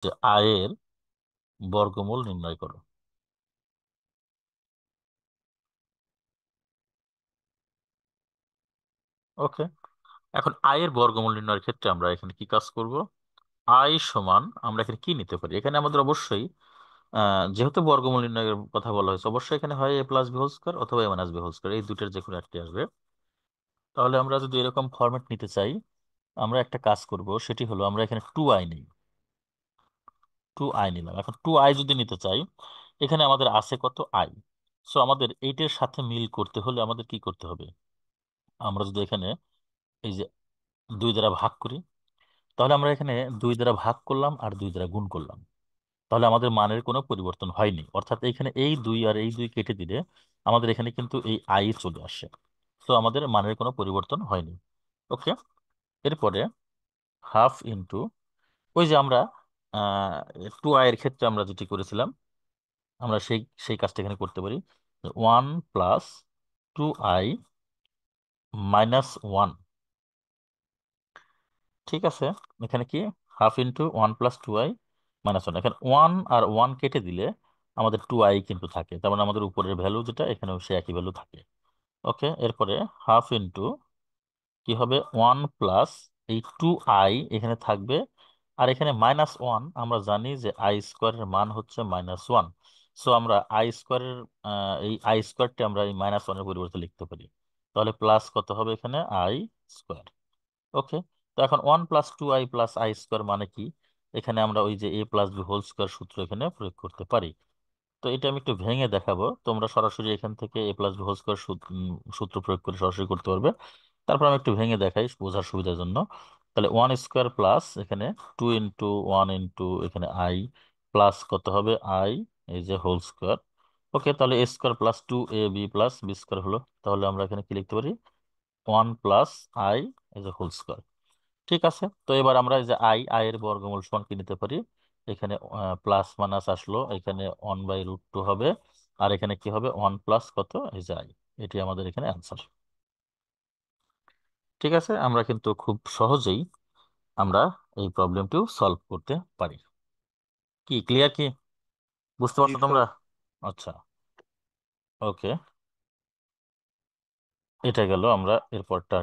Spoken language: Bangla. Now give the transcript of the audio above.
যে আয়ের বর্গমূল নির্ণয় করো। ওকে, এখন আয়ের বর্গমূল নির্ণয়ের ক্ষেত্রে আমরা এখানে কি কাজ করব? আই সমান আমরা এখানে কি নিতে পারি? এখানে আমাদের অবশ্যই যেহেতু বর্গমূল নির্ণয়ের কথা বলা হয়েছে, অবশ্যই এখানে হয় এ প্লাস বি হোল স্কয়ার অথবা এ মাইনাস বি হোল স্কয়ার, এই দুটোর যে কোনো একটি আসবে। তাহলে আমরা যদি এরকম ফরম্যাট নিতে চাই, আমরা একটা কাজ করব, সেটি হলো আমরা এখানে টু আই নিই। টু আই নিলাম। এখন টু আই যদি নিতে চাই, এখানে আমাদের আছে কত? আই। সো আমাদের এইটার সাথে মিল করতে হলে আমাদের কি করতে হবে? আমরা যদি এখানে এই যে দুই দ্বারা ভাগ করি, তাহলে আমরা এখানে দুই দ্বারা ভাগ করলাম আর দুই দ্বারা গুণ করলাম, তাহলে আমাদের মানের কোনো পরিবর্তন হয়নি। অর্থাৎ এখানে এই দুই আর এই দুই কেটে দিলে আমাদের এখানে কিন্তু এই আই চলে আসে। তো আমাদের মানের কোনো পরিবর্তন হয়নি। ওকে, এরপরে হাফ ইন্টু, ওই যে আমরা টু আই এর ক্ষেত্রে আমরা যেটি করেছিলাম, আমরা সেই সেই কাজটা এখানে করতে পারি। One plus two I minus one. ঠিক আছে, এখানে কি half into one plus two I minus one. এখানে ওয়ান আর ওয়ান কেটে দিলে আমাদের টু আই কিন্তু থাকে, তার মানে আমাদের উপরের ভ্যালু যেটা, এখানেও সে একই ভ্যালু থাকে। ওকে, এরপরে হাফ ইন্টু কি হবে? ওয়ান প্লাস এই টু আই এখানে থাকবে, আর এখানে মাইনাস ওয়ান। আমরা জানি যে আই স্কোয়ারের মান হচ্ছে মাইনাস ওয়ান। সো আমরা আই স্কোয়ারের এই আই স্কোয়ারটি আমরা এই মাইনাস ওয়ানের পরিবর্তে লিখতে পারি। তাহলে প্লাস কত হবে এখানে? I square. ওকে, তো এখন one plus two I plus I square মানে কি? এখানে আমরা ওই যে A plus B whole square সূত্র এখানে প্রয়োগ করতে পারি। তো এটা আমি একটু ভেঙে দেখাবো, তোমরা সরাসরি এখান থেকে এ প্লাস বি হোল স্কোয়ার সূত্র প্রয়োগ করে সরাসরি করতে পারবে। তারপর আমি একটু ভেঙে দেখাই বোঝার সুবিধার জন্য। তাহলে ওয়ান স্কোয়ার প্লাস এখানে টু ইন্টু ওয়ান ইন্টু এখানে আই প্লাস কত হবে? আই এই যে হোল স্কোয়ার। ওকে, তাহলে এ square plus two A B plus B square হলো। তাহলে আমরা এখানে কি লিখতে পারি? ওয়ান প্লাস আই এই যে হোল স্কোয়ার। ঠিক আছে, তো এবার আমরা এই যে আই এর বর্গমূল সমান কি নিতে পারি? এখানে প্লাস মাইনাস আসলো, এখানে ওয়ান বাই রুট টু হবে, আর এখানে কি হবে? ওয়ান প্লাস কত? এই যে আই। এটি আমাদের এখানে অ্যান্সার। ঠিক আছে, আমরা কিন্তু খুব সহজেই আমরা এই প্রবলেমটিও সলভ করতে পারি। কি ক্লিয়ার কি? বুঝতে জি পারছো স্যার। তোমরা? আচ্ছা, ওকে, এটা গেল। আমরা এরপরটা